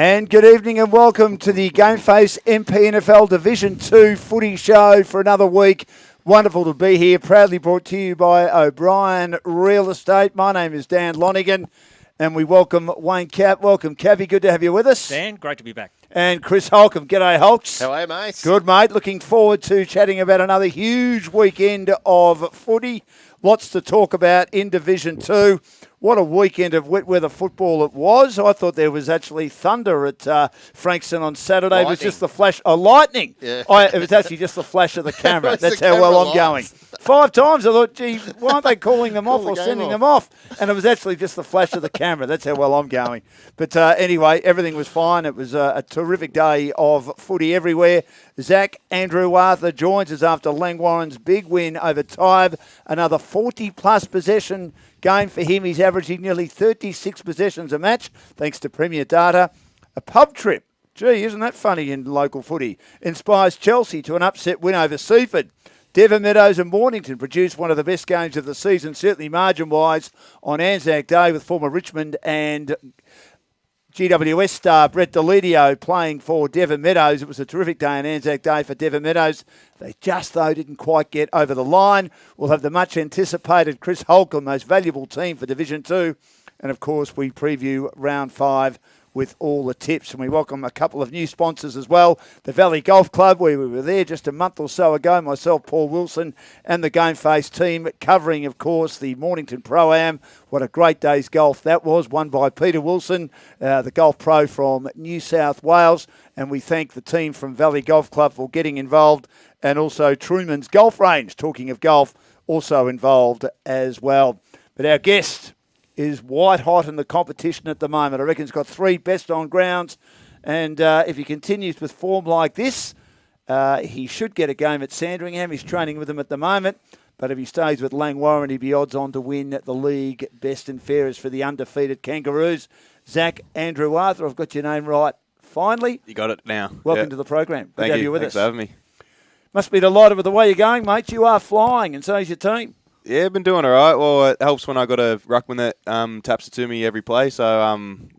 And good evening and welcome to the GameFace MPNFL Division 2 footy show for another week. Wonderful to be here. Proudly brought to you by O'Brien Real Estate. My name is Dan Lonigan and we welcome Wayne Cap. Welcome, Cappy. Good to have you with us. Dan, great to be back. And Chris Holcomb. G'day, Holks. How are you, mate? Good, mate. Looking forward to chatting about another huge weekend of footy. Lots to talk about in Division 2. What a weekend of wet weather football it was. I thought there was actually thunder at Frankston on Saturday. Lightning. It was just the flash of lightning. Yeah. It was actually just the flash of the camera. That's how well I'm going. 5 times I thought, gee, why aren't they calling them off or sending them off? And it was actually just the flash of the camera. That's how well I'm going. But anyway, everything was fine. It was a terrific day of footy everywhere. Zach Andrew Arthur joins us after Langwarren's big win over DIV. Another 40-plus possession game for him. He's averaging nearly 36 possessions a match, thanks to Premier Data. A pub trip, gee, isn't that funny in local footy, inspires Chelsea to an upset win over Seaford. Devon Meadows and Mornington produced one of the best games of the season, certainly margin-wise, on Anzac Day with former Richmond and GWS star Brett Delidio playing for Devon Meadows. It was a terrific day on Anzac Day for Devon Meadows. They just, though, didn't quite get over the line. We'll have the much-anticipated Chris Holcomb, most valuable team for Division 2. And, of course, we preview Round 5 with all the tips. And we welcome a couple of new sponsors as well. The Valley Golf Club, where we were there just a month or so ago, myself, Paul Wilson, and the GameFace team, covering, of course, the Mornington Pro-Am. What a great day's golf that was, won by Peter Wilson, the golf pro from New South Wales. And we thank the team from Valley Golf Club for getting involved. And also Truman's Golf Range, talking of golf, also involved as well. But our guest is white hot in the competition at the moment. I reckon he's got 3 best on grounds. And if he continues with form like this, he should get a game at Sandringham. He's training with them at the moment. But if he stays with Langwarren, he'd be odds on to win the league best and fairest for the undefeated Kangaroos. Zach Andrew Arthur, I've got your name right. Finally. You got it now. Welcome to the program. Good to have you with us. Thanks for having me. Must be delighted with the way you're going, mate. You are flying, and so is your team. Yeah, I've been doing all right. Well, it helps when I got a ruckman that taps it to me every play. So,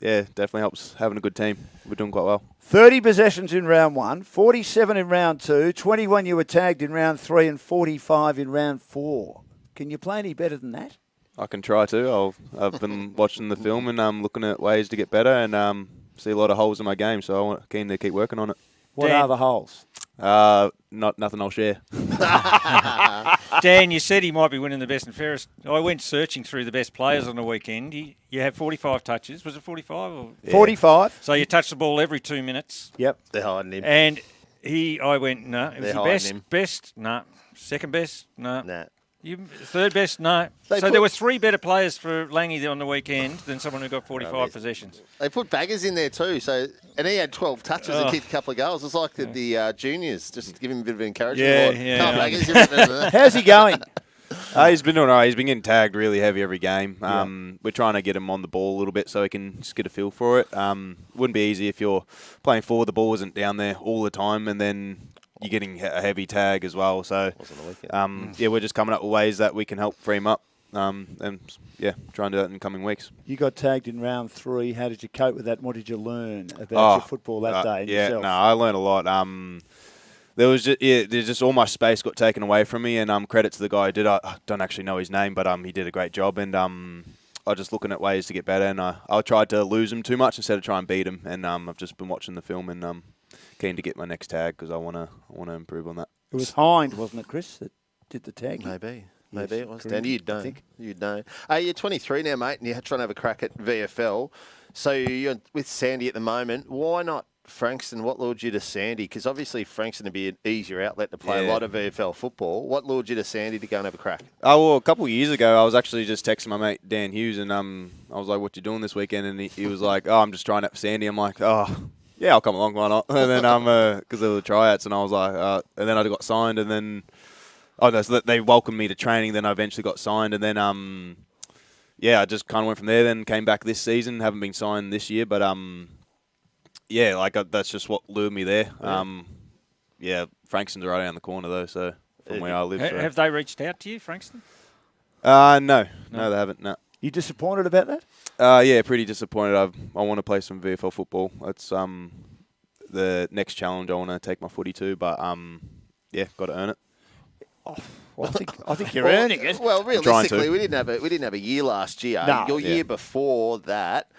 yeah, definitely helps having a good team. We're doing quite well. 30 possessions in round 1, 47 in round 2, 21 you were tagged in round 3, and 45 in round 4. Can you play any better than that? I can try to. I've been watching the film and looking at ways to get better and see a lot of holes in my game. So I'm keen to keep working on it. What are the holes? Nothing I'll share. Dan, you said he might be winning the best and fairest. I went searching through the best players on the weekend. You had 45 touches. Was it 45? Or? Yeah. 45. So you touched the ball every 2 minutes. Yep. They're hiding him. And I went, no. It was They're best, no. Second best, no. Nah. Third best, no. There were 3 better players for Langy on the weekend than someone who got 45 possessions. They put Baggers in there too, and he had 12 touches and kicked a couple of goals. It's like the juniors, just to give him a bit of encouragement. Yeah. Baggers, How's he going? He's been doing all right. He's been getting tagged really heavy every game. We're trying to get him on the ball a little bit so he can just get a feel for it. Wouldn't be easy if you're playing forward, the ball isn't down there all the time, and then you're getting a heavy tag as well. So, we're just coming up with ways that we can help free him up. And, try and do that in the coming weeks. You got tagged in round 3. How did you cope with that? And what did you learn about your football that day? I learned a lot. There's just all my space got taken away from me, and credit to the guy who did. I don't actually know his name, but he did a great job. And I was just looking at ways to get better, and I tried to lose him too much instead of try and beat him. And I've just been watching the film and keen to get my next tag because I want to improve on that. It was Hind, wasn't it, Chris, that did the tag? Maybe Yes, it was. correct, Dan, you'd know. You'd know. You're 23 now, mate, and you're trying to have a crack at VFL. So you're with Sandy at the moment. Why not Frankston? What lured you to Sandy? Because obviously Frankston would be an easier outlet to play a lot of VFL football. What lured you to Sandy to go and have a crack? Well, a couple of years ago, I was actually just texting my mate Dan Hughes, and I was like, "What you doing this weekend?" And he was like, "Oh, I'm just trying out for Sandy." I'm like, "Oh, yeah, I'll come along, why not?" And then because there were the tryouts, and I was like, and then I got signed, and then so they welcomed me to training. Then I eventually got signed, and then I just kind of went from there. Then came back this season. Haven't been signed this year, but that's just what lured me there. Frankston's right around the corner though, so from where I live. Have they reached out to you, Frankston? No, they haven't. No. You disappointed about that? Yeah, pretty disappointed. I want to play some VFL football. That's the next challenge I want to take my footy to, but yeah, got to earn it. Well, I think you're earning it. Well, realistically, we didn't have a year last year. No, Your year before that,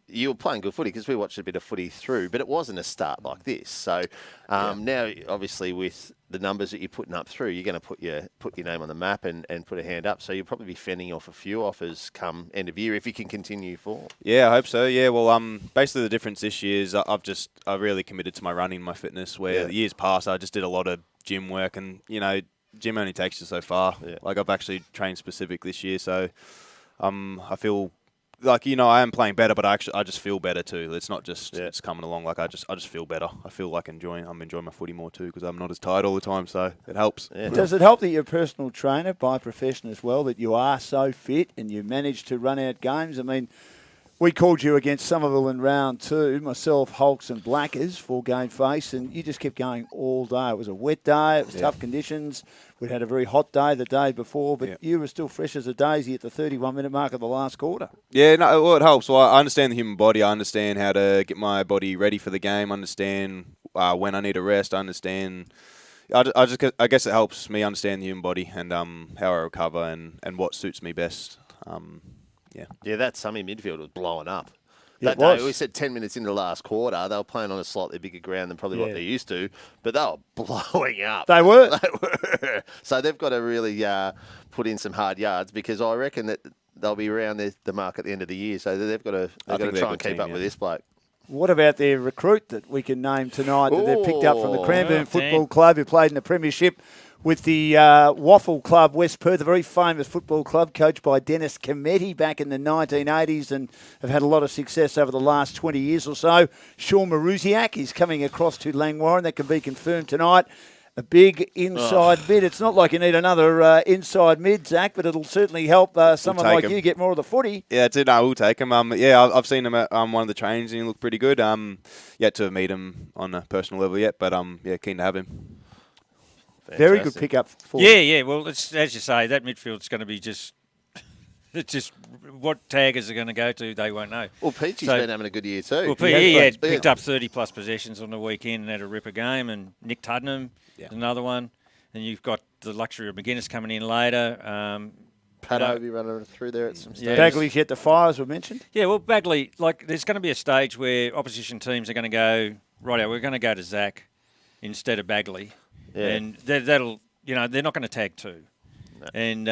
you were playing good footy because we watched a bit of footy through, but it wasn't a start like this. So now, obviously, with the numbers that you're putting up through, you're going to put your name on the map and put a hand up. So you'll probably be fending off a few offers come end of year if you can continue forward. Yeah, I hope so. Yeah, well, basically the difference this year is I've really committed to my running, my fitness. Where years past, I just did a lot of gym work, and gym only takes you so far. Yeah. Like I've actually trained specific this year, so I feel like I am playing better, but I just feel better too. It's not just it's coming along. Like I just feel better. I feel like I'm enjoying my footy more too because I'm not as tired all the time, so it helps. Yeah. Does it help that you're a personal trainer by profession as well, that you are so fit and you manage to run out games? I mean, we called you against Somerville in round 2, myself, Hulks and Blackers for GameFace, and you just kept going all day. It was a wet day, it was tough conditions. We'd had a very hot day the day before, but you were still fresh as a daisy at the 31-minute mark of the last quarter. Yeah, no, well, it helps. Well, I understand the human body. I understand how to get my body ready for the game. I understand when I need a rest. I understand. I guess it helps me understand the human body and how I recover and what suits me best. Yeah, that Summy midfield was blowing up. That day, we said 10 minutes into the last quarter, they were playing on a slightly bigger ground than probably what they're used to, but they were blowing up. They were. So they've got to really put in some hard yards because I reckon that they'll be around the mark at the end of the year. So they've got to try and keep up with this bloke. What about their recruit that we can name tonight that they've picked up from the Cranbourne Football Club, who played in the Premiership with the Waffle Club, West Perth, a very famous football club coached by Dennis Cometti back in the 1980s and have had a lot of success over the last 20 years or so. Sean Maruziak is coming across to Langwarren. That can be confirmed tonight. A big inside mid. It's not like you need another inside mid, Zach, but it'll certainly help someone like you get more of the footy. Yeah, that's it. No, we'll take him. I've seen him at one of the trains and he looked pretty good. Yet to meet him on a personal level yet, but keen to have him. Fantastic. Very good pickup for Yeah. Well, it's, as you say, that midfield's going to be just what taggers are going to go to, they won't know. Well, Peachy's been having a good year too. Well, he had picked up 30-plus possessions on the weekend and had a ripper game, and Nick Tuddenham is another one. And you've got the luxury of McGuinness coming in later. Pat Ovey running through there at some stage. Bagley's yet to fire, as we mentioned. Yeah, well, Bagley, there's going to be a stage where opposition teams are going to go, righto, we're going to go to Zach instead of Bagley. Yeah. And that'll, they're not going to tag two. No. And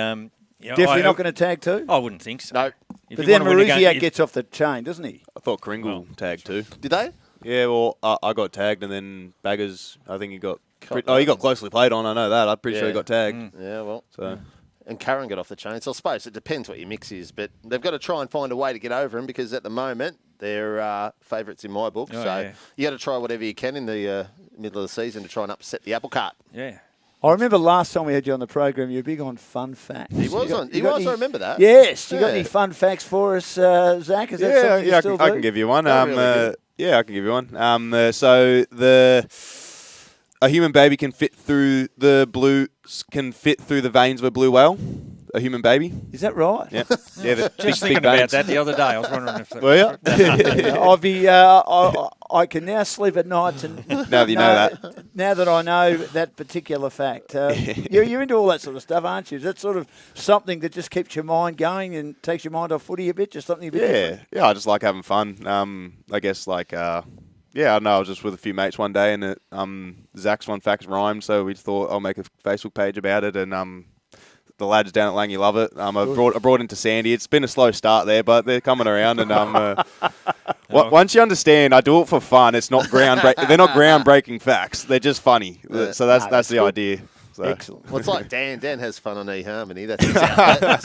definitely not going to tag two? I wouldn't think so. No. But then Maruziak gets off the chain, doesn't he? I thought Kringle tagged too. Did they? Yeah, well, I got tagged, and then Baggers, I think he got he got closely played on. I know that. I'm pretty sure he got tagged. Yeah, well. So. And Curran got off the chain. So I suppose it depends what your mix is, but they've got to try and find a way to get over him because at the moment they're favourites in my book. You got to try whatever you can in the middle of the season to try and upset the apple cart. Yeah. I remember last time we had you on the program, you were big on fun facts. He was. I remember that. Yes. You got any fun facts for us, Zach? Is that something you still do? I can give you one. Really I can give you one. So a human baby can fit through the veins of a blue whale. A human baby. Is that right? Yeah. Just thinking about that the other day. I was wondering if that I can now sleep at night and now that you know that. Now that I know that particular fact. You're into all that sort of stuff, aren't you? Is that sort of something that just keeps your mind going and takes your mind off footy a bit? Just something a bit different? Yeah, I just like having fun. I guess I don't know. I was just with a few mates one day, and Zach's one facts rhymed, so we just thought I'll make a Facebook page about it, and the lads down at Langy love it. I brought into Sandy. It's been a slow start there, but they're coming around, and once you understand, I do it for fun. It's not they're not groundbreaking facts. They're just funny. So that's the idea. So. Excellent. Well, it's like Dan. Dan has fun on eHarmony. That's his outlet.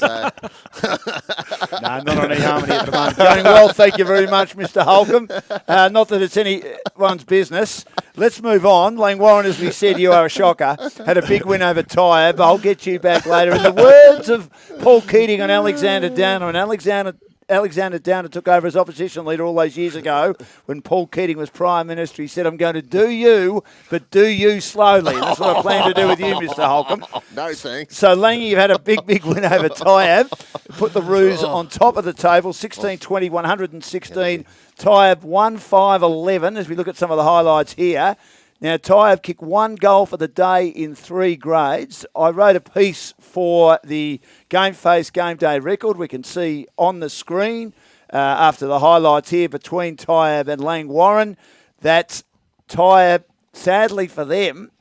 No, not on eHarmony at the moment. Going well, thank you very much, Mr. Holcomb. Not that it's anyone's business. Let's move on. Langwarren, as we said, you are a shocker. Had a big win over Tyre, but I'll get you back later. In the words of Paul Keating on Alexander Downer, and Alexander Alexander Downer took over as opposition leader all those years ago when Paul Keating was Prime Minister. He said, I'm going to do you, but do you slowly. And that's what I plan to do with you, Mr. Holcomb. No thanks. So, Langy, you've had a big win over Tyab. Put the Roos on top of the table, 16-20, 116. Tyab 1-5-11 as we look at some of the highlights here. Now, Tyab kicked 1 goal for the day in 3 grades. I wrote a piece for the GameFace Game Day record. We can see on the screen after the highlights here between Tyab and Lang Warren that Tyab, sadly for them,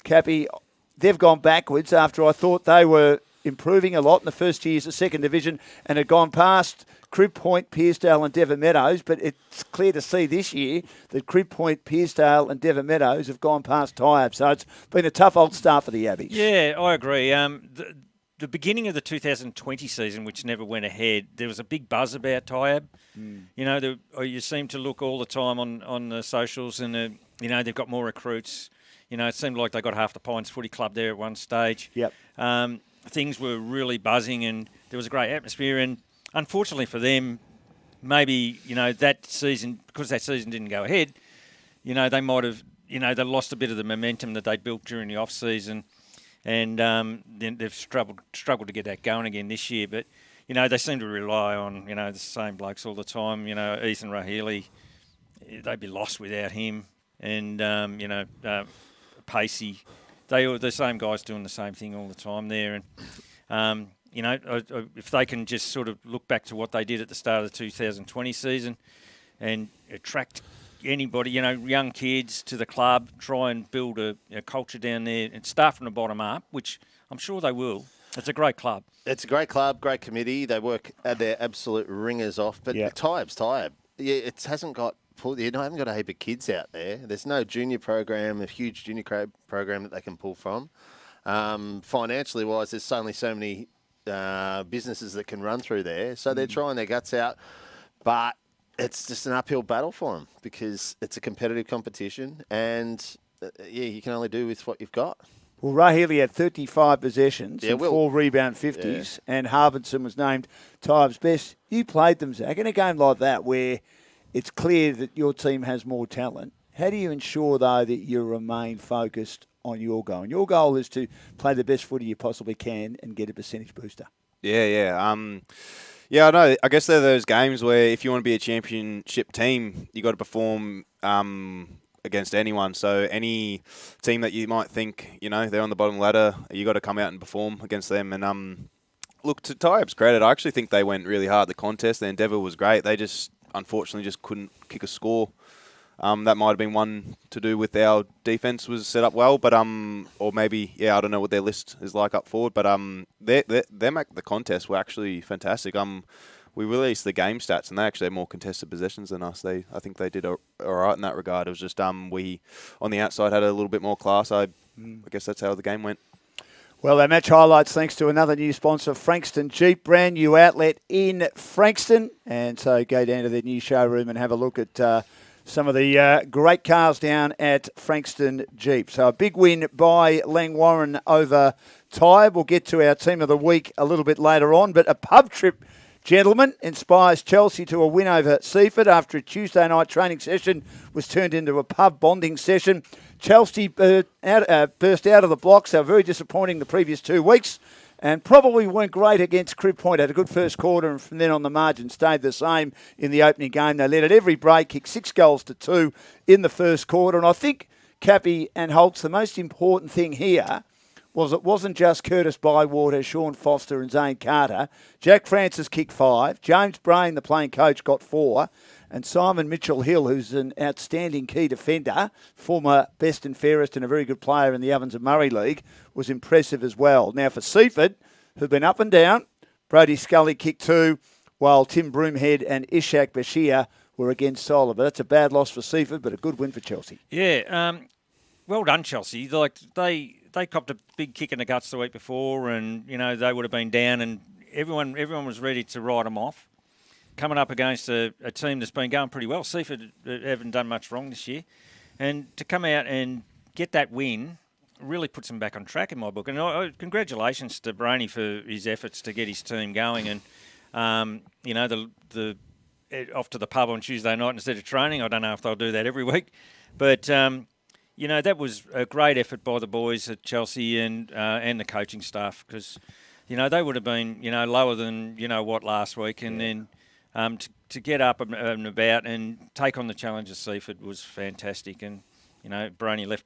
Cappy, they've gone backwards after I thought they were improving a lot in the first years of second division and had gone past Crib Point, Pearcedale and Devon Meadows, but it's clear to see this year that Crib Point, Pearcedale and Devon Meadows have gone past Tyab. So it's been a tough old start for the Abbeys. Yeah, I agree. The beginning of the 2020 season, which never went ahead, there was a big buzz about Tyab. You know, you seem to look all the time on the socials and, you know, they've got more recruits. You know, it seemed like they got half the Pines Footy Club there at one stage. Yep. Things were really buzzing and there was a great atmosphere. And unfortunately for them, maybe, you know, that season, because that season didn't go ahead, you know, they might have, you know, they lost a bit of the momentum that they built during the off-season. And then they've struggled to get that going again this year. But, you know, they seem to rely on, you know, the same blokes all the time. You know, Ethan Rahili, they'd be lost without him. And, you know, Pacey, the same guys doing the same thing all the time there. And, you know, if they can just sort of look back to what they did at the start of the 2020 season and attract anybody, you know, young kids to the club, try and build a culture down there and start from the bottom up, which I'm sure they will. It's a great club. It's a great club, great committee. They work at their absolute ringers off. But Tyab's Tyab. Yeah, it hasn't got... You haven't got a heap of kids out there. There's no junior program, a huge junior program that they can pull from. Financially wise, there's only so many businesses that can run through there. So they're trying their guts out. But it's just an uphill battle for them because it's a competitive competition. And, you can only do with what you've got. Well, Rahili had 35 possessions and 4 rebound 50s. And Harbinson was named Tyab's best. You played them, Zach, in a game like that where it's clear that your team has more talent. How do you ensure, though, that you remain focused on your goal? And your goal is to play the best footy you possibly can and get a percentage booster. Yeah. Yeah, I know. I guess they're those games where if you want to be a championship team, you got to perform against anyone. So any team that you might think, you know, they're on the bottom ladder, you got to come out and perform against them. And look, to Tyab's credit, I actually think they went really hard at the contest. The endeavour was great. They unfortunately just couldn't kick a score. That might have been one to do with our defence was set up well, but or maybe I don't know what their list is like up forward, but them at the contest were actually fantastic. We released the game stats and they actually had more contested possessions than us. I think they did all right in that regard. It was just we on the outside had a little bit more class. I guess that's how the game went. Well, our match highlights thanks to another new sponsor, Frankston Jeep, brand new outlet in Frankston. And so go down to their new showroom and have a look at some of the great cars down at Frankston Jeep. So a big win by Lang Warren over Tyab. We'll get to our team of the week a little bit later on. But a pub trip, gentlemen, inspires Chelsea to a win over Seaford after a Tuesday night training session was turned into a pub bonding session. Chelsea burst out of the blocks. They were very disappointing the previous 2 weeks and probably weren't great against Crib Point. Had a good first quarter and from then on the margin stayed the same in the opening game. They led at every break, kicked 6 goals to 2 in the first quarter. And I think, Cappy and Holtz, the most important thing here was it wasn't just Curtis Bywater, Sean Foster and Zane Carter. Jack Francis kicked 5. James Brain, the playing coach, got 4. And Simon Mitchell-Hill, who's an outstanding key defender, former best and fairest and a very good player in the Ovens and Murray League, was impressive as well. Now for Seaford, who've been up and down, Brody Scully kicked 2, while Tim Broomhead and Ishak Bashir were against solid. But that's a bad loss for Seaford, but a good win for Chelsea. Yeah, well done, Chelsea. Like they copped a big kick in the guts the week before, and you know they would have been down, and everyone was ready to write them off. Coming up against a team that's been going pretty well. Seaford haven't done much wrong this year. And to come out and get that win really puts them back on track in my book. And congratulations to Brainy for his efforts to get his team going. And You know, the off to the pub on Tuesday night instead of training. I don't know if they'll do that every week, but you know, that was a great effort by the boys at Chelsea and the coaching staff, because you know, they would have been, you know, lower than, you know, what last week, and then to get up and about and take on the challenge of Seaford was fantastic. And you know, Broney led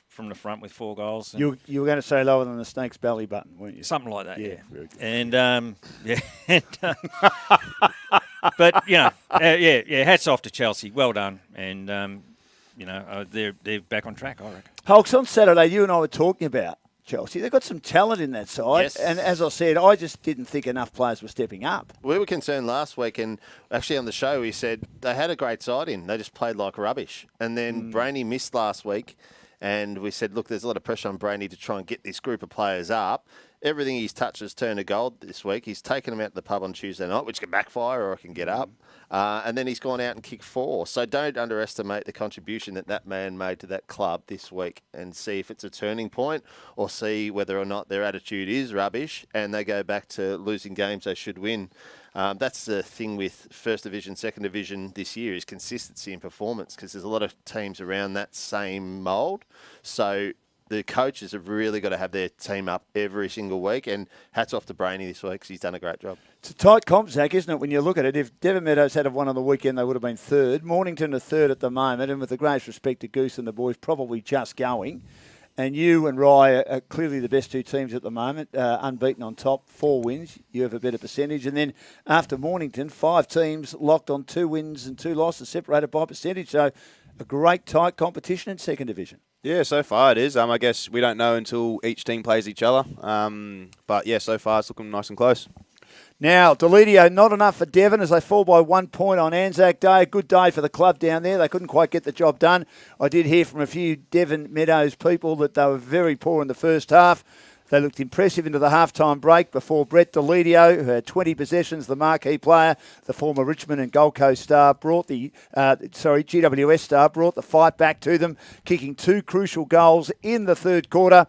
from the front with 4 goals. And you were going to say lower than the snake's belly button, weren't you? something like that, yeah. Very good. And but you know, hats off to Chelsea. Well done, and you know, they're back on track, I reckon. Hulks, on Saturday, you and I were talking about Chelsea. They've got some talent in that side. Yes. And as I said, I just didn't think enough players were stepping up. We were concerned last week, and actually on the show we said they had a great side in. They just played like rubbish. And then Brainy missed last week, and we said, look, there's a lot of pressure on Brainy to try and get this group of players up. Everything he's touched has turned to gold this week. He's taken them out to the pub on Tuesday night, which can backfire or it can get up. And then he's gone out and kicked 4. So don't underestimate the contribution that man made to that club this week, and see if it's a turning point, or see whether or not their attitude is rubbish and they go back to losing games they should win. That's the thing with First Division, Second Division this year, is consistency in performance, because there's a lot of teams around that same mould. So the coaches have really got to have their team up every single week, and hats off to Brainy this week, because he's done a great job. It's a tight comp, Zach, isn't it, when you look at it? If Devon Meadows had won on the weekend, they would have been third. Mornington are third at the moment, and with the greatest respect to Goose and the boys, probably just going. And you and Rye are clearly the best 2 teams at the moment, unbeaten on top, 4 wins. You have a better percentage. And then after Mornington, 5 teams locked on 2 wins and 2 losses, separated by percentage. So a great tight competition in Second Division. Yeah, so far it is. I guess we don't know until each team plays each other. But yeah, so far it's looking nice and close. Now, Deledio, not enough for Devon as they fall by 1 point on Anzac Day. A good day for the club down there. They couldn't quite get the job done. I did hear from a few Devon Meadows people that they were very poor in the first half. They looked impressive into the halftime break before Brett Deledio, who had 20 possessions, the marquee player, the former Richmond and Gold Coast star, GWS star, brought the fight back to them, kicking 2 crucial goals in the third quarter.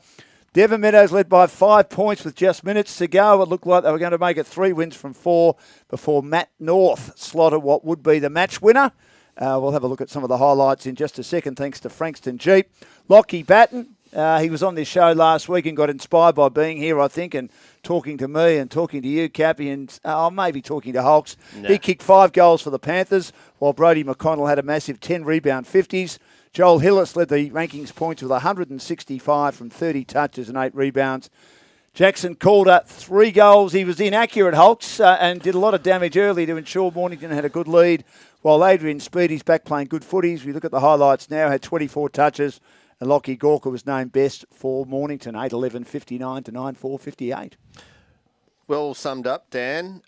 Devon Meadows led by 5 points with just minutes to go. It looked like they were going to make it 3 wins from 4 before Matt North slotted what would be the match winner. We'll have a look at some of the highlights in just a second, thanks to Frankston Jeep. Lockie Batten, he was on this show last week and got inspired by being here, I think, and talking to me and talking to you, Cappy, and maybe talking to Hulks. No. He kicked 5 goals for the Panthers, while Brodie McConnell had a massive 10 rebound 50s. Joel Hillis led the rankings points with 165 from 30 touches and 8 rebounds. Jackson Calder, 3 goals. He was inaccurate, Hulks, and did a lot of damage early to ensure Mornington had a good lead, while Adrian Speedy's back playing good footies. We look at the highlights now, had 24 touches, and Lockie Gorka was named best for Mornington, 8-11, 59 to 9-4, 58. Well summed up, Dan.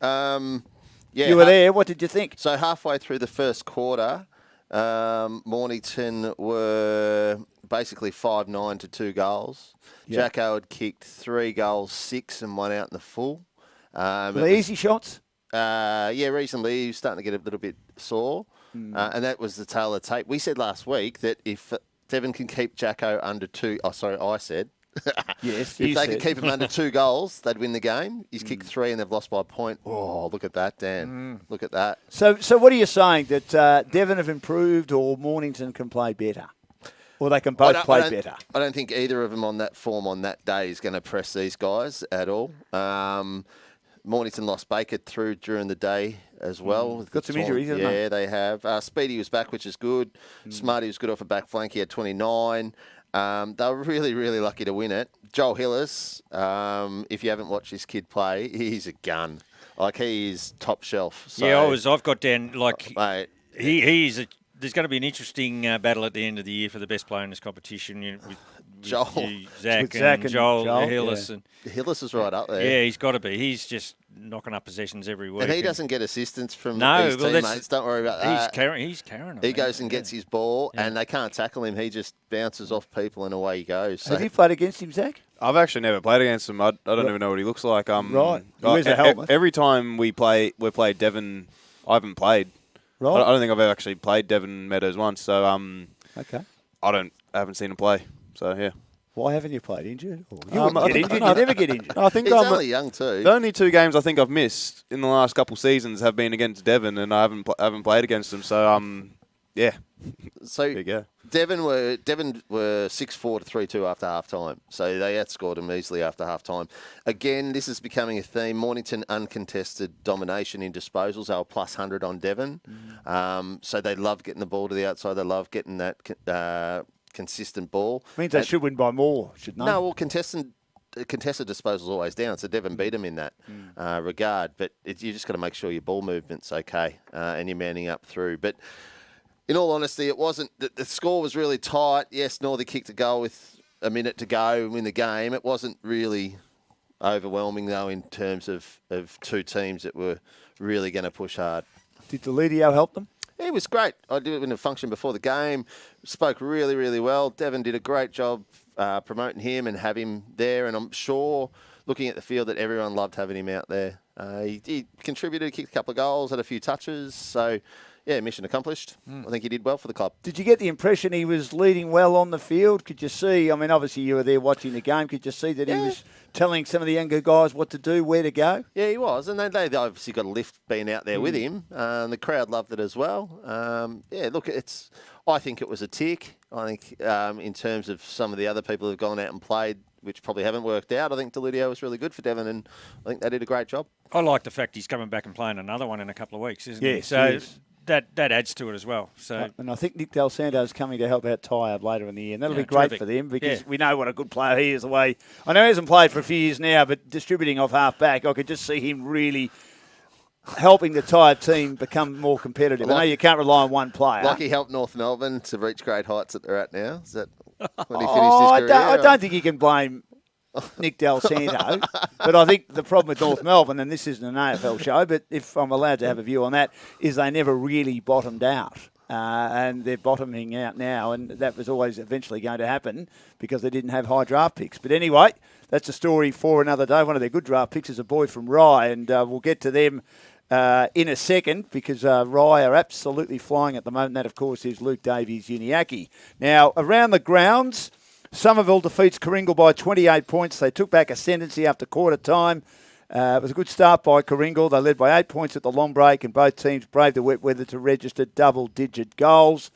You were there. What did you think? So halfway through the first quarter, Mornington were basically 5-9 to 2 goals. Yep. Jacko had kicked 3 goals, 6 and 1 out in the full. Were they easy shots? Yeah, reasonably. He was starting to get a little bit sore. And that was the tail of the tape. We said last week that if Devon can keep Jacko under 2... Oh, sorry, I said. Yes, if they could keep him under 2 goals, they'd win the game. He's kicked 3 and they've lost by a point. Oh, look at that, Dan. Look at that. So what are you saying? That Devon have improved, or Mornington can play better? Or they can both play better? I don't think either of them on that form on that day is going to press these guys at all. Mornington lost Baker through during the day as well. Got some injuries, haven't they? Yeah, they have. Speedy was back, which is good. Smarty was good off a back flank. He had 29. They were really, really lucky to win it. Joel Hillis, if you haven't watched this kid play, he's a gun. Like, he is top shelf. So, yeah, I've got down, like, mate, there's going to be an interesting battle at the end of the year for the best player in this competition. With Joel. Zach and Joel Hillis. Yeah. And Hillis is right up there. Yeah, he's got to be. He's just knocking up possessions every week. And he doesn't get assistance from his teammates. Don't worry about that. He's carrying them. He goes and gets his ball, and they can't tackle him. He just bounces off people, and away he goes. So. Have you played against him, Zach? I've actually never played against him. I don't even know what he looks like. Right. He wears a helmet. Every time we've played Devon, I haven't played. Right. I don't think I've ever actually played Devon Meadows once. So okay. I haven't seen him play. So yeah. Why haven't you played injured? Or you Um, wouldn't I get think- injured. no, You never get injured. I think He's only young too. the only 2 games I think I've missed in the last couple seasons have been against Devon, and I haven't played against them. So yeah, So there you go. Devon were 6-4 to 3-2 after half time. So they outscored them easily after half time. Again, this is becoming a theme. Mornington uncontested domination in disposals. They were plus 100 on Devon. So they love getting the ball to the outside. They love getting that consistent ball. Means they should win by more, shouldn't they? No, well, contested disposal always down, so Devon beat them in that regard. But you just got to make sure your ball movement's okay and you're manning up through. But in all honesty, it wasn't. The score was really tight. Yes, Northey kicked a goal with a minute to go and win the game. It wasn't really overwhelming, though, in terms of 2 teams that were really going to push hard. Did Delidio help them? It was great. I did it in a function before the game. Spoke really, really well. Devon did a great job promoting him and have him there. And I'm sure, looking at the field, that everyone loved having him out there. He contributed, kicked a couple of goals, had a few touches. So, yeah, mission accomplished. I think he did well for the club. Did you get the impression he was leading well on the field? Could you see, I mean, obviously you were there watching the game. Could you see that he was telling some of the younger guys what to do, where to go? Yeah, he was. And they obviously got a lift being out there with him. The crowd loved it as well. Yeah, look, I think it was a tick. I think in terms of some of the other people who've gone out and played, which probably haven't worked out, I think Delidio was really good for Devon, and I think they did a great job. I like the fact he's coming back and playing another one in a couple of weeks, isn't he? Yes, So yes. that adds to it as well. So And I think Nick Del Santo's coming to help out Tyab later in the year. And that'll Yeah, be great terrific. for them because Yeah. we know what a good player he is. The way I know he hasn't played for a few years now, but distributing off half back, I could just see him really helping the Tyab team become more competitive. I know you can't rely on one player. Like he helped North Melbourne to reach great heights that they're at now. Is that when he finished Oh, his career? I don't think you can blame Nick Del Santo, but I think the problem with North Melbourne, and this isn't an AFL show, but if I'm allowed to have a view on that, is they never really bottomed out. And they're bottoming out now, and that was always eventually going to happen because they didn't have high draft picks. But anyway, that's a story for another day. One of their good draft picks is a boy from Rye, and we'll get to them in a second because Rye are absolutely flying at the moment. That, of course, is Luke Davies-Uniacke. Now, around the grounds, Somerville defeats Coringal by 28 points. They took back ascendancy after quarter time. It was a good start by Coringal. They led by 8 points at the long break, and both teams braved the wet weather to register double-digit goals.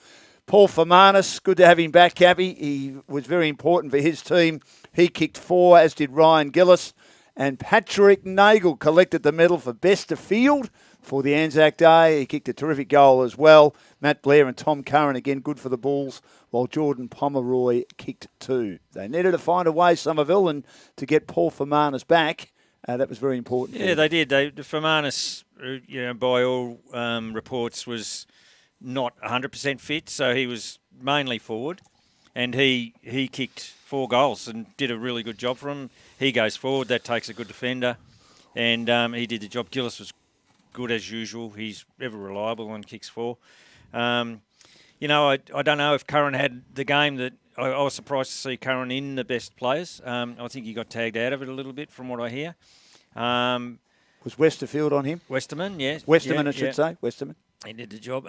Paul Fermanis, good to have him back, Cappy. He was very important for his team. He kicked 4, as did Ryan Gillis. And Patrick Nagel collected the medal for best of field for the Anzac Day. He kicked a terrific goal as well. Matt Blair and Tom Curran, again, good for the Bulls, while Jordan Pomeroy kicked 2. They needed to find a way, Somerville, and to get Paul Fermanis back. That was very important. yeah, they did. Fermanis, by all reports, was not 100% fit, so he was mainly forward, and he kicked 4 goals and did a really good job for him. He goes forward, that takes a good defender, and he did the job. Gillis was good as usual. He's ever reliable and kicks 4. I don't know if Curran had the game that I was surprised to see Curran in the best players. I think he got tagged out of it a little bit from what I hear. Was Westerfield on him? Westerman, yeah. Westerman, I should say. Westerman. He did the job.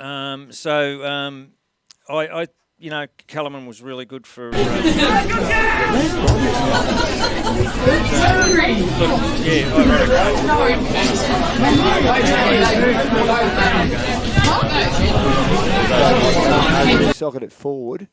Kellerman was really good for... Socketed forward,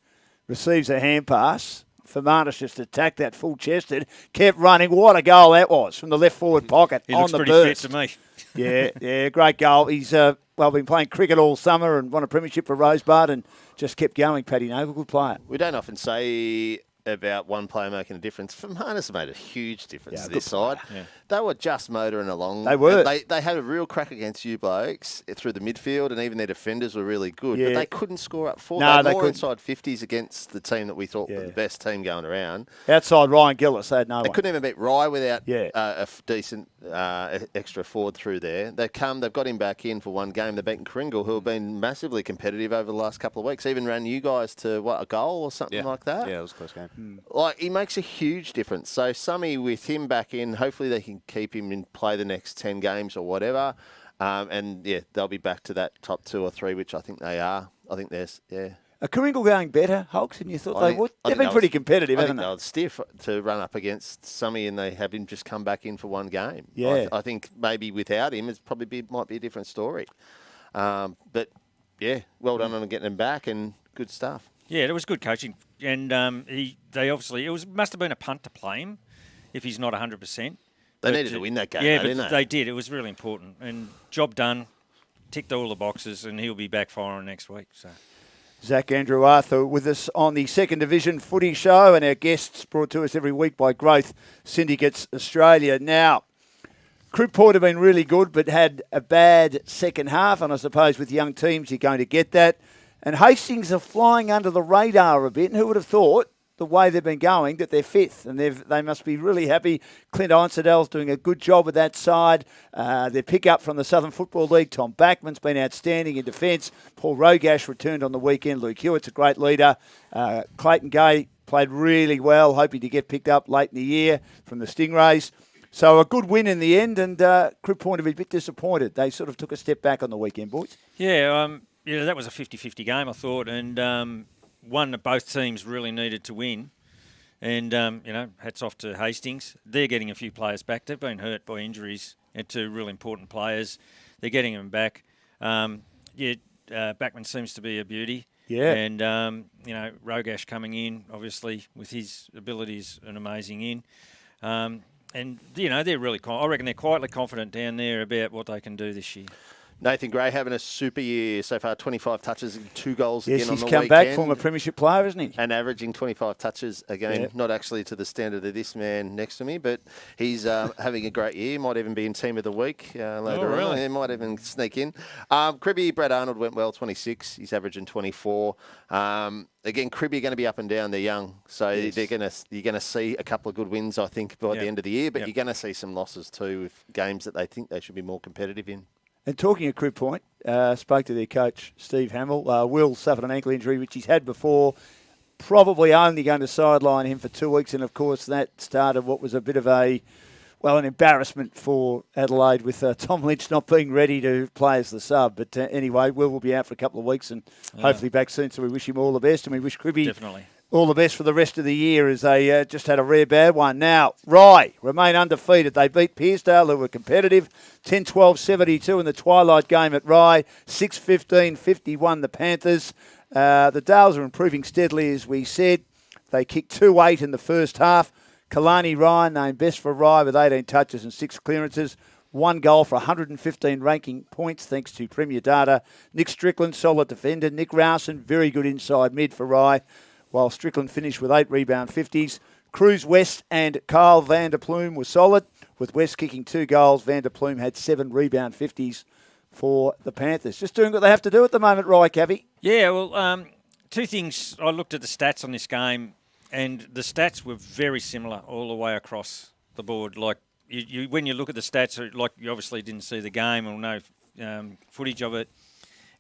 receives a hand pass. Fermanis just attacked that full-chested, kept running. What a goal that was from the left forward pocket He on looks the pretty burst. fit to me. Yeah, great goal. He's been playing cricket all summer and won a premiership for Rosebud and just kept going. Paddy Noble, good player. We don't often say about one player making a difference. Fermanis made a huge difference to this side. Yeah. They were just motoring along. They were. They had a real crack against you blokes through the midfield, and even their defenders were really good. Yeah. But they couldn't score up 4. No, they they were more couldn't. inside 50s against the team that we thought were the best team going around. Outside Ryan Gillis, they had no They one. couldn't even beat Rye without Yeah. decent extra forward through there. They've got him back in for one game. They've beaten Coringal, who have been massively competitive over the last couple of weeks. Even ran you guys to, a goal or something like that? Yeah, it was a close game. He makes a huge difference. So Summy, with him back in, hopefully they can keep him and play the next 10 games or whatever. They'll be back to that top 2 or 3, which I think they are. I think there's, Are Kooringal going better, Hulks, and you thought they would? They've been they'll- pretty competitive, I haven't think they? they'll stiff to run up against Summy, and they have him just come back in for one game. Yeah. I think maybe without him, it's probably might be a different story. But yeah, well done on getting him back, and good stuff. Yeah, it was good coaching, and they obviously must have been a punt to play him if he's not 100%. They needed to win that game, yeah, though, but didn't they did. It was really important, and job done. Ticked all the boxes, and he'll be back firing next week. So. Zach Andrew Arthur with us on the Second Division Footy Show, and our guests brought to us every week by Growth Syndicates Australia. Now, Crewport have been really good, but had a bad second half, and I suppose with young teams you're going to get that. And Hastings are flying under the radar a bit, and who would have thought, the way they've been going, that they're fifth, and they must be really happy. Clint Einstedell's doing a good job with that side. Their pick-up from the Southern Football League, Tom Backman's been outstanding in defence. Paul Rogash returned on the weekend. Luke Hewitt's a great leader. Clayton Gay played really well, hoping to get picked up late in the year from the Stingrays. So a good win in the end, and Crewport have been a bit disappointed. They sort of took a step back on the weekend, boys. Yeah, that was a 50-50 game, I thought, and one that both teams really needed to win. And, hats off to Hastings. They're getting a few players back. They've been hurt by injuries and two really important players. They're getting them back. Backman seems to be a beauty. Yeah. And, Rogash coming in, obviously, with his abilities, an amazing in. They're really I reckon they're quietly confident down there about what they can do this year. Nathan Gray having a super year so far, 25 touches and 2 goals Yes, again on the he's come weekend. back, former premiership player, isn't he? And averaging 25 touches again, not actually to the standard of this man next to me, but he's having a great year. Might even be in team of the week later on. He might even sneak in. Cribby, Brad Arnold went well, 26. He's averaging 24. Again, Cribby are going to be up and down. They're young, so you're going to see a couple of good wins, I think, by the end of the year. But you're going to see some losses too with games that they think they should be more competitive in. And talking of Crewpoint, spoke to their coach, Steve Hamill. Will suffered an ankle injury, which he's had before. Probably only going to sideline him for 2 weeks. And, of course, that started what was a bit of an embarrassment for Adelaide with Tom Lynch not being ready to play as the sub. But anyway, Will be out for a couple of weeks and hopefully back soon. So we wish him all the best, and we wish Cribby Definitely all the best for the rest of the year, as they just had a rare bad one. Now, Rye remain undefeated. They beat Pearsdale, who were competitive, 10-12-72 in the twilight game at Rye, 6-15-51 the Panthers. The Dales are improving steadily, as we said. They kicked 2-8 in the first half. Kalani Ryan named best for Rye with 18 touches and 6 clearances. 1 goal for 115 ranking points, thanks to Premier Data. Nick Strickland, solid defender. Nick Rowson, very good inside mid for Rye, while Strickland finished with 8 rebound 50s. Cruz West and Carl van der Plume were solid, with West kicking 2 goals. Van der Plume had 7 rebound 50s for the Panthers. Just doing what they have to do at the moment, Rye, Cavi. Yeah, well, 2 things. I looked at the stats on this game, and the stats were very similar all the way across the board. Like, when you look at the stats, like you obviously didn't see the game or no footage of it,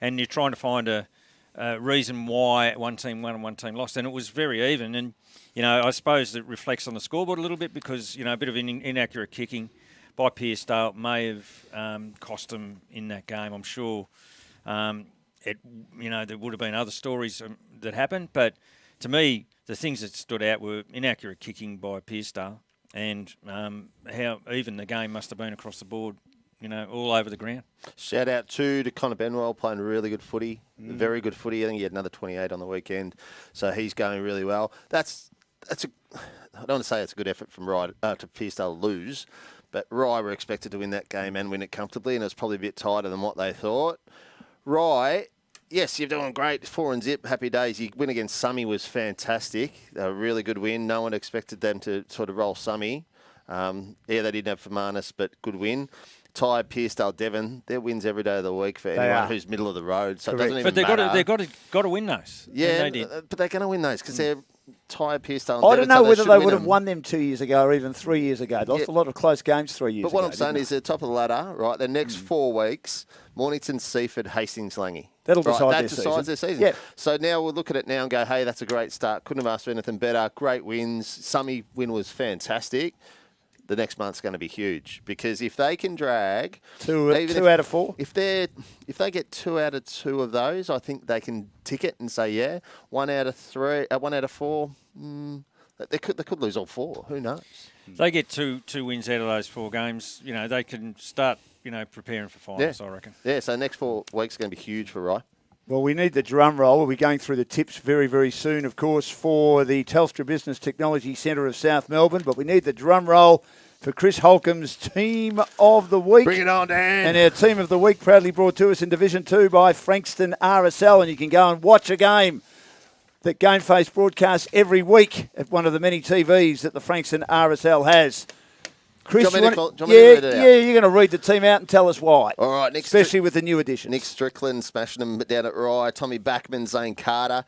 and you're trying to find a reason why one team won and one team lost, and it was very even. And I suppose it reflects on the scoreboard a little bit because a bit of inaccurate kicking by Pearsdale may have cost them in that game. I'm sure there would have been other stories that happened, but to me the things that stood out were inaccurate kicking by Pearsdale and how even the game must have been across the board. All over the ground. Shout out to Connor Benwell playing really good footy, very good footy. I think he had another 28 on the weekend, so he's going really well. I don't want to say it's a good effort from Rye to Pearsdale to lose, but Rye were expected to win that game and win it comfortably, and it was probably a bit tighter than what they thought. Rye, yes, you're doing great, 4-0, happy days. Your win against Summy was fantastic, a really good win. No one expected them to sort of roll Summy. They didn't have Fermanus, but good win. Ty, Pearsdale, Devon, their wins every day of the week for anyone who's middle of the road. So it doesn't even matter. But they've got to win those. Yeah, but they're going to win those because they're Ty, Pearsdale, and I Devon, don't know so whether they would have them. won them 2 years ago or even 3 years ago. They lost a lot of close games 3 years ago. But what I'm saying is they're top of the ladder, right? The next 4 weeks, Mornington, Seaford, Hastings, Langy. That'll decide that their decides their season. Yeah. So now we'll look at it now and go, hey, that's a great start. Couldn't have asked for anything better. Great wins. Summy win was fantastic. the next month's going to be huge, because if they can drag two out of 4, if they get 2 out of 2 of those, I think they can tick it and say 1 out of 4. They could lose all 4. Who knows? They get two wins out of those 4 games. You know, they can start preparing for finals. I reckon. Yeah. So next 4 weeks are going to be huge for Rye. Well, we need the drum roll. We'll be going through the tips very, very soon, of course, for the Telstra Business Technology Centre of South Melbourne. But we need the drum roll for Chris Holcomb's Team of the Week. Bring it on, Dan. And our Team of the Week proudly brought to us in Division 2 by Frankston RSL. And you can go and watch a game that GameFace broadcasts every week at one of the many TVs that the Frankston RSL has. Chris, you're going to read the team out and tell us why. All right, especially with the new additions. Nick Strickland smashing them down at Rye. Tommy Backman, Zane Carter.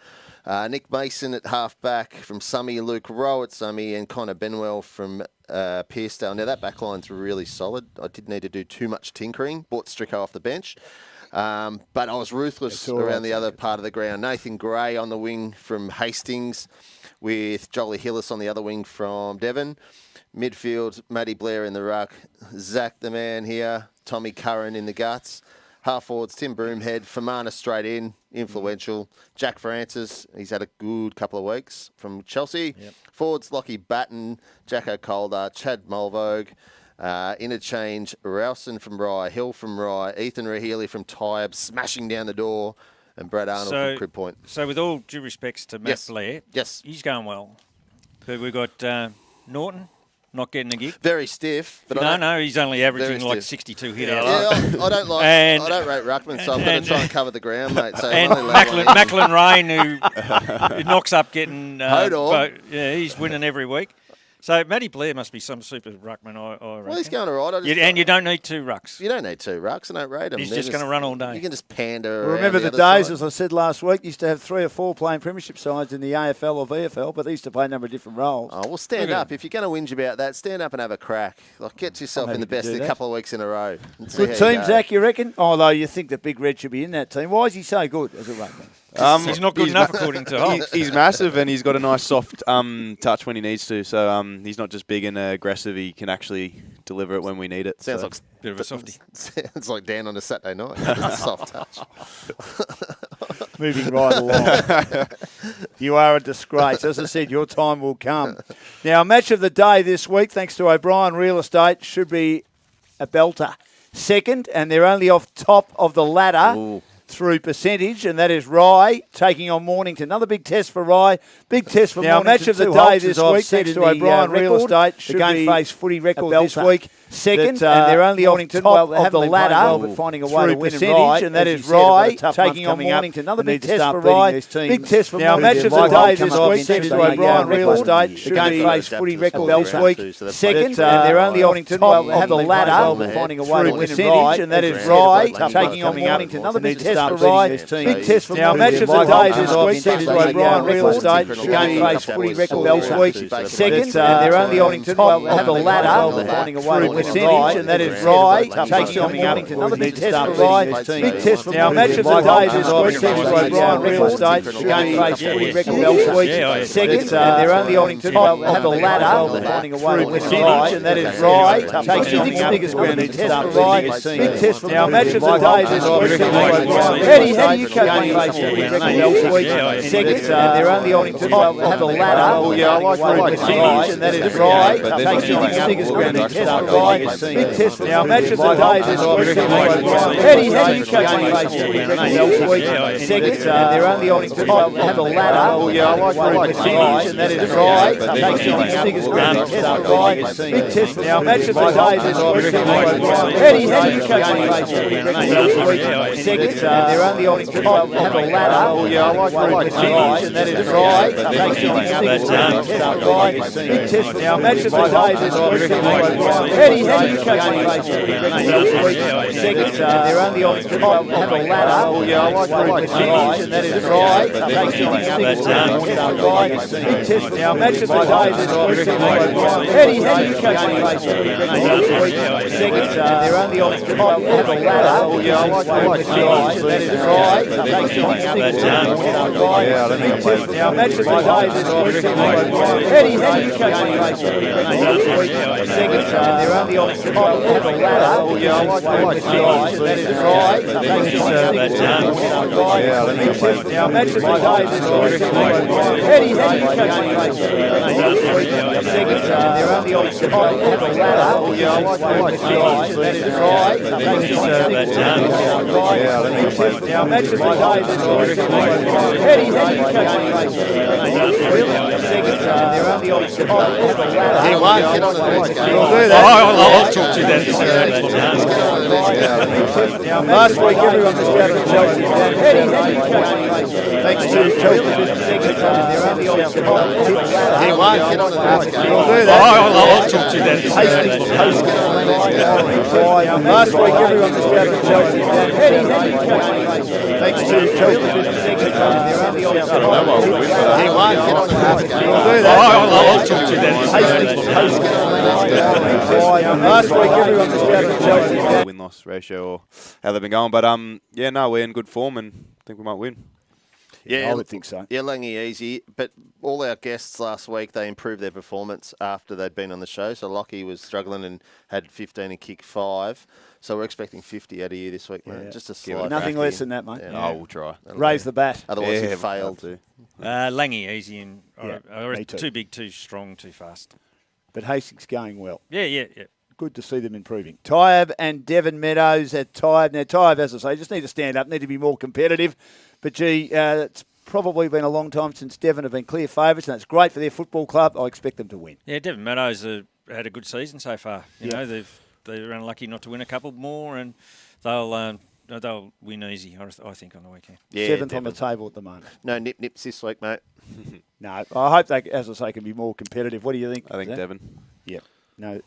Nick Mason at half-back from Summy. Luke Rowe at Summy. And Connor Benwell from Pearcedale. Now, that backline's really solid. I didn't need to do too much tinkering. Bought Stricker off the bench. But I was ruthless around the other part of the ground. Nathan Gray on the wing from Hastings, with Jolie Hillis on the other wing from Devon. Midfield, Matty Blair in the ruck. Zach the man here. Tommy Curran in the guts. Half forwards, Tim Broomhead. Famana straight in, influential. Jack Francis, he's had a good couple of weeks from Chelsea. Yep. Forwards, Lockie Batten, Jacko Calder, Chad Mulvogue. Interchange, Rowson from Rye, Hill from Rye, Ethan Rahili from Tyab, smashing down the door, and Brad Arnold from Crib Point. So with all due respects to Matt Blair, he's going well. But we've got Norton not getting a gig. Very stiff. But no, he's only averaging like 62 hit out. I don't like. I don't rate Ruckman, so I'm going to try and cover the ground, mate. So and Macklin Rain, who knocks up getting. He's winning every week. So Matty Blair must be some super ruckman, I reckon. Well, he's going all right. And you don't need 2 rucks. You don't need 2 rucks. I don't rate him. He's just going to run all day. You can just pander around. Remember the days, as I said last week, used to have 3 or 4 playing premiership sides in the AFL or VFL, but they used to play a number of different roles. Oh, well, stand up. If you're going to whinge about that, stand up and have a crack. Like, get yourself in the best a couple of weeks in a row. Good team, Zach, you reckon? Although you think that Big Red should be in that team. Why is he so good as a ruckman? He's not good enough, according to Holt. He's massive, and he's got a nice soft touch when he needs to. So he's not just big and aggressive. He can actually deliver it when we need it. Sounds like a bit of a softie. Sounds like Dan on a Saturday night. Soft touch. Moving right along. You are a disgrace. As I said, your time will come. Now, match of the day this week, thanks to O'Brien Real Estate, should be a belter. Second, and they're only off top of the ladder. Ooh. Through percentage, and that is Rye taking on Mornington. Another big test for Rye. Big test for Mornington. Now, match of the day this week, thanks to O'Brien Real Estate, the GameFace footy record this week. Second, and they're only on top of the ladder, but finding a way to win percentage, and that is Rye taking on Mornington. Another big test for Rye. Big test for Mornington. Now, match of the day this week, thanks to O'Brien Real Estate, the GameFace footy record this week. Second, and they're only on top of the ladder, but finding a way to win percentage, and that is Rye taking on Mornington. Another big test for Rye. Big test for now. Match of the day this week, thanks to O'Brien Real Estate, the GameFace footy record this week. Second, and they're only on top of the ladder, but finding a way to win percentage, and that is Rye taking on Mornington. Another big test for Rye. Big test for now. Match of the day this week, thanks to O'Brien Real Estate, the GameFace footy record this week. Second, and they're only on top of the ladder, but finding a way to win percentage, and that is Rye taking on the biggest ground. Big test for Rye. Big test for now. Match of the day this week, thanks to O'Brien. How do you coach second, they're only on top of the ladder. Oh, yeah, I like percentage, and that is Rye taking on the biggest ground. Big test for Rye. Big test for now. Match of the day this week. How do you coach second, they're only on top of the ladder. Oh, yeah, I like percentage, and that is Rye taking on the biggest ground. Big test for Rye. Big test for now. Match of the day this week. How do you coach second, they're only on top of the ladder. Oh, yeah, I like percentage, and that is Rye taking on the biggest ground. Big test for now. Match of the day this week. How do you coach second, they're only on top of the ladder. Oh, yeah, I like percentage, and that is Rye taking on the biggest ground. Big test for now. Match of the day this week. How do you coach second, they're only on top of the ladder. Oh, yeah, I like percentage, That is right. Yeah, I don't think I played. Now, imagine the day this Eddie, how do you coach they're only on the top of the ladder. Yeah, I like That is right. Yeah, I don't think I played. Now, imagine the day this Eddie, how do you coach they're only on the top of the ladder. Yeah, I like That is right. Yeah, I don't think I played. Now, imagine the day this Eddie, how do you coach they're only on the top of the ladder. He won't get on to the next game. We'll do that. I'll talk to you then. Last week, everyone was down at Chelsea. Thanks to Chelsea. They're only on the top of the ladder. He won't get on to the next game. We'll do that. I'll talk to you then. Last week, everyone was down at Chelsea. Thanks to Chelsea. They're only on the top of the ladder. He won't get on to the next game. We'll do that. I'll talk to you then. Last week, everyone was down at Chelsea. Win-loss ratio or how they've been going. But yeah, no, we're in good form and I think we might win. Yeah, I would think so. Yeah, Langy easy. But all our guests last week, they improved their performance after they'd been on the show. So Lockie was struggling and had 15 and kick 5. So we're expecting 50 out of you this week, mate. Yeah. Just a slight Nothing crack less in. than that, mate. Yeah. Oh, we'll try. Raise the bat. Otherwise, Yeah, you failed. Langy easy and me too. too big, too strong, too fast. But Hastings going well. Yeah. Good to see them improving. Tyab and Devon Meadows at Tyab. Now, Tyab, as I say, just need to stand up, need to be more competitive. But, gee, it's probably been a long time since Devon have been clear favourites, and it's great for their football club. I expect them to win. Yeah, Devon Meadows had a good season so far. You know, they're unlucky not to win a couple more, and they'll win easy, I think, on the weekend. Yeah, 7th on the Devon. table at the moment. No nip-nips this week, mate. No, I hope they, as I say, can be more competitive. What do you think? I think Zach? Devon. Yep.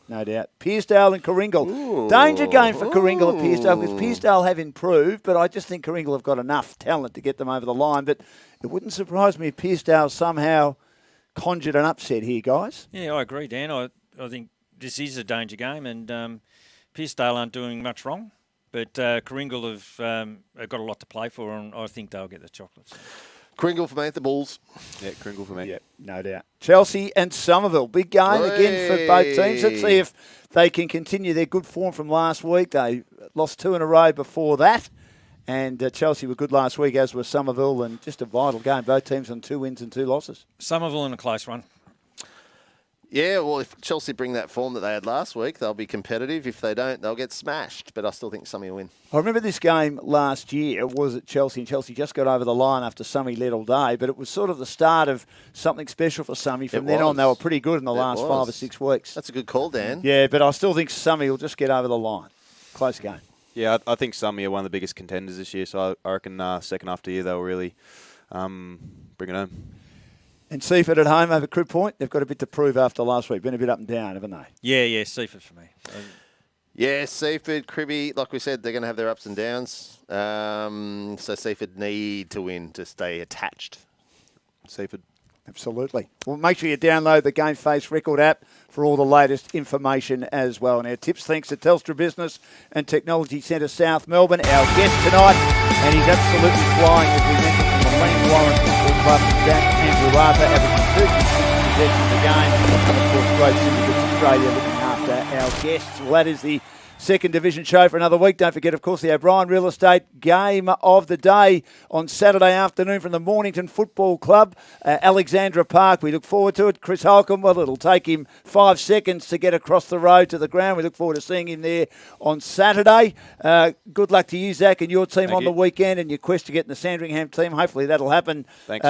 No doubt. Pearcedale and Coringle. Danger game for Coringle at Pearcedale because Pearcedale have improved, but I just think Coringle have got enough talent to get them over the line. But it wouldn't surprise me if Pearcedale somehow conjured an upset here, guys. Yeah, I agree, Dan. I think this is a danger game, and Pearcedale aren't doing much wrong, but Coringle have got a lot to play for, and I think they'll get the chocolates. Kringle for me, the Bulls. Yeah, Kringle for me. Yep, no doubt. Chelsea and Somerville. Big game again for both teams. Let's see if they can continue their good form from last week. They lost 2 in a row before that. And Chelsea were good last week, as were Somerville. And just a vital game. Both teams on 2 wins and 2 losses. Somerville in a close one. Yeah, well, if Chelsea bring that form that they had last week, they'll be competitive. If they don't, they'll get smashed. But I still think Summy will win. I remember this game last year was at Chelsea, and Chelsea just got over the line after Summy led all day. But it was sort of the start of something special for Summy. From then on, they were pretty good in the last 5 or 6 weeks. That's a good call, Dan. Yeah, but I still think Summy will just get over the line. Close game. Yeah, I think Summy are one of the biggest contenders this year, so I reckon second half of the year they'll really bring it home. And Seaford at home over Crib Point. They've got a bit to prove after last week. Been a bit up and down, haven't they? Yeah, Seaford for me. Yeah, Seaford, Cribby, like we said, they're going to have their ups and downs. So Seaford need to win to stay attached. Seaford. Absolutely. Well, make sure you download the GameFace record app for all the latest information as well. And our tips, thanks to Telstra Business and Technology Centre South Melbourne. Our guest tonight, and he's absolutely flying, as we mentioned, from the Glen Warren Football Club, Andrew Arthur, averaging 30 possessions a game. And of course, Great Syndicate Australia looking after our guests. Well, that is the second division show for another week. Don't forget, of course, the O'Brien Real Estate game of the day on Saturday afternoon from the Mornington Football Club, Alexandra Park. We look forward to it. Chris Holcomb, well, it'll take him 5 seconds to get across the road to the ground. We look forward to seeing him there on Saturday. Good luck to you, Zach, and your team on the weekend, and your quest to get in the Sandringham team. Hopefully that'll happen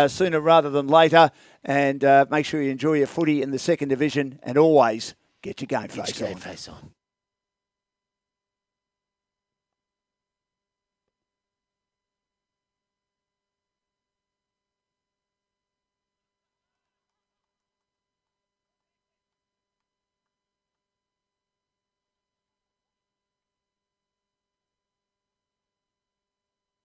sooner rather than later. And make sure you enjoy your footy in the second division, and always get your game face on.